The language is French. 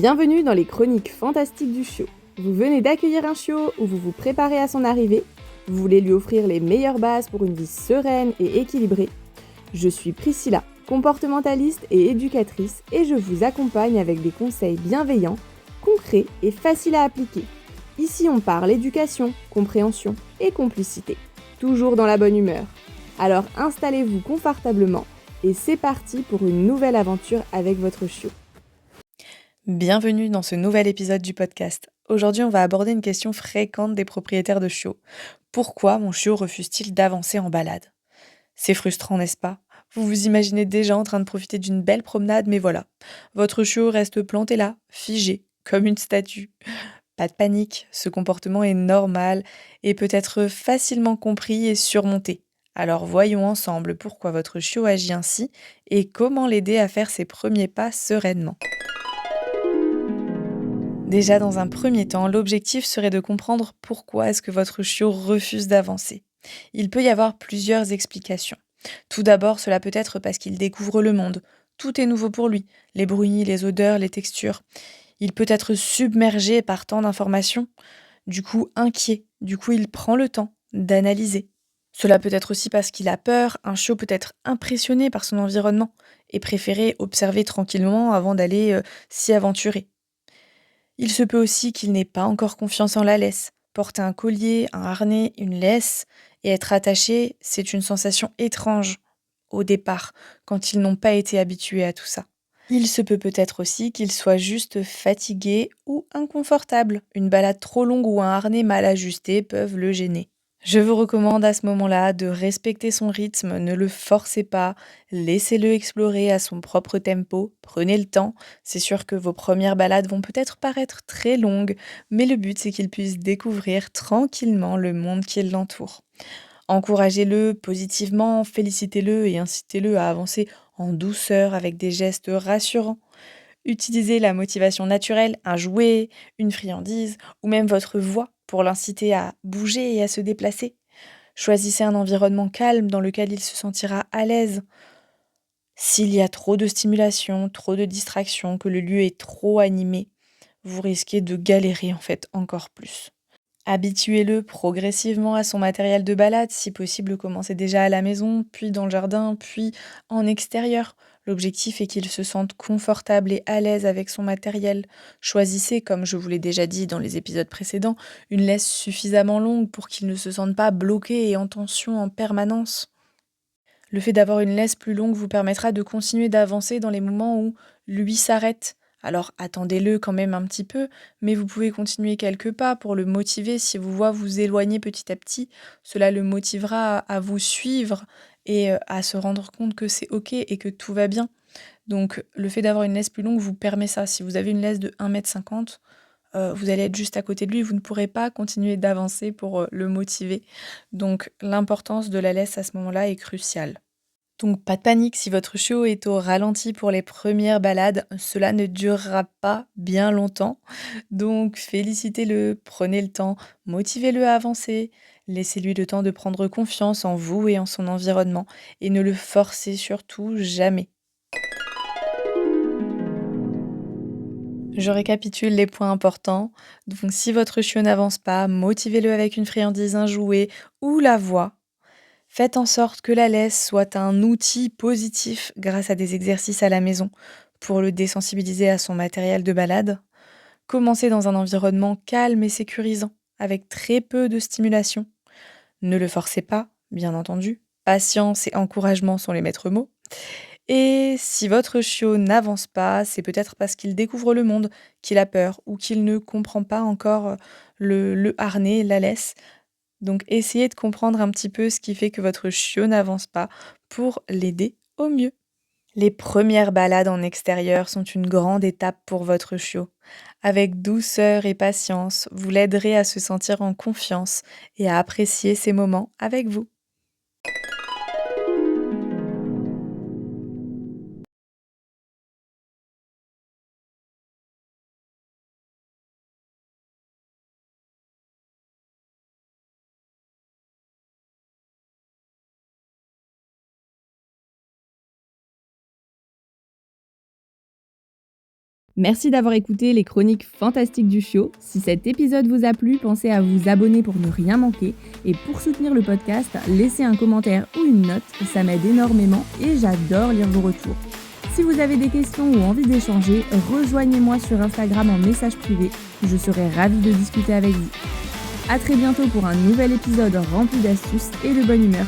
Bienvenue dans les chroniques fantastiques du chiot. Vous venez d'accueillir un chiot ou vous vous préparez à son arrivée. Vous voulez lui offrir les meilleures bases pour une vie sereine et équilibrée. Je suis Priscilla, comportementaliste et éducatrice et je vous accompagne avec des conseils bienveillants, concrets et faciles à appliquer. Ici on parle éducation, compréhension et complicité. Toujours dans la bonne humeur. Alors installez-vous confortablement et c'est parti pour une nouvelle aventure avec votre chiot. Bienvenue dans ce nouvel épisode du podcast. Aujourd'hui, on va aborder une question fréquente des propriétaires de chiots. Pourquoi mon chiot refuse-t-il d'avancer en balade? C'est frustrant, n'est-ce pas? Vous vous imaginez déjà en train de profiter d'une belle promenade, mais voilà. Votre chiot reste planté là, figé, comme une statue. Pas de panique, ce comportement est normal et peut être facilement compris et surmonté. Alors voyons ensemble pourquoi votre chiot agit ainsi et comment l'aider à faire ses premiers pas sereinement. Déjà, dans un premier temps, l'objectif serait de comprendre pourquoi est-ce que votre chiot refuse d'avancer. Il peut y avoir plusieurs explications. Tout d'abord, cela peut être parce qu'il découvre le monde. Tout est nouveau pour lui, les bruits, les odeurs, les textures. Il peut être submergé par tant d'informations, du coup inquiet, du coup il prend le temps d'analyser. Cela peut être aussi parce qu'il a peur, un chiot peut être impressionné par son environnement et préférer observer tranquillement avant d'aller s'y aventurer. Il se peut aussi qu'il n'ait pas encore confiance en la laisse. Porter un collier, un harnais, une laisse et être attaché, c'est une sensation étrange au départ, quand ils n'ont pas été habitués à tout ça. Il se peut peut-être aussi qu'il soit juste fatigué ou inconfortable. Une balade trop longue ou un harnais mal ajusté peuvent le gêner. Je vous recommande à ce moment-là de respecter son rythme, ne le forcez pas, laissez-le explorer à son propre tempo, prenez le temps. C'est sûr que vos premières balades vont peut-être paraître très longues, mais le but c'est qu'il puisse découvrir tranquillement le monde qui l'entoure. Encouragez-le positivement, félicitez-le et incitez-le à avancer en douceur avec des gestes rassurants. Utilisez la motivation naturelle, un jouet, une friandise ou même votre voix pour l'inciter à bouger et à se déplacer. Choisissez un environnement calme dans lequel il se sentira à l'aise. S'il y a trop de stimulation, trop de distraction, que le lieu est trop animé, vous risquez de galérer en fait encore plus. Habituez-le progressivement à son matériel de balade, si possible commencez déjà à la maison, puis dans le jardin, puis en extérieur. L'objectif est qu'il se sente confortable et à l'aise avec son matériel. Choisissez, comme je vous l'ai déjà dit dans les épisodes précédents, une laisse suffisamment longue pour qu'il ne se sente pas bloqué et en tension en permanence. Le fait d'avoir une laisse plus longue vous permettra de continuer d'avancer dans les moments où lui s'arrête. Alors attendez-le quand même un petit peu, mais vous pouvez continuer quelques pas pour le motiver. Si vous voit vous éloigner petit à petit, cela le motivera à vous suivre et à se rendre compte que c'est ok et que tout va bien. Donc le fait d'avoir une laisse plus longue vous permet ça. Si vous avez une laisse de 1,50 m, vous allez être juste à côté de lui, vous ne pourrez pas continuer d'avancer pour le motiver. Donc l'importance de la laisse à ce moment-là est cruciale. Donc pas de panique, si votre chiot est au ralenti pour les premières balades, cela ne durera pas bien longtemps. Donc félicitez-le, prenez le temps, motivez-le à avancer, laissez-lui le temps de prendre confiance en vous et en son environnement, et ne le forcez surtout jamais. Je récapitule les points importants. Donc si votre chiot n'avance pas, motivez-le avec une friandise, un jouet ou la voix. Faites en sorte que la laisse soit un outil positif grâce à des exercices à la maison pour le désensibiliser à son matériel de balade. Commencez dans un environnement calme et sécurisant, avec très peu de stimulation. Ne le forcez pas, bien entendu. Patience et encouragement sont les maîtres mots. Et si votre chiot n'avance pas, c'est peut-être parce qu'il découvre le monde, qu'il a peur ou qu'il ne comprend pas encore le harnais, la laisse. Donc essayez de comprendre un petit peu ce qui fait que votre chiot n'avance pas pour l'aider au mieux. Les premières balades en extérieur sont une grande étape pour votre chiot. Avec douceur et patience, vous l'aiderez à se sentir en confiance et à apprécier ces moments avec vous. Merci d'avoir écouté les chroniques fantastiques du chiot. Si cet épisode vous a plu, pensez à vous abonner pour ne rien manquer. Et pour soutenir le podcast, laissez un commentaire ou une note, ça m'aide énormément et j'adore lire vos retours. Si vous avez des questions ou envie d'échanger, rejoignez-moi sur Instagram en message privé. Je serai ravie de discuter avec vous. À très bientôt pour un nouvel épisode rempli d'astuces et de bonne humeur.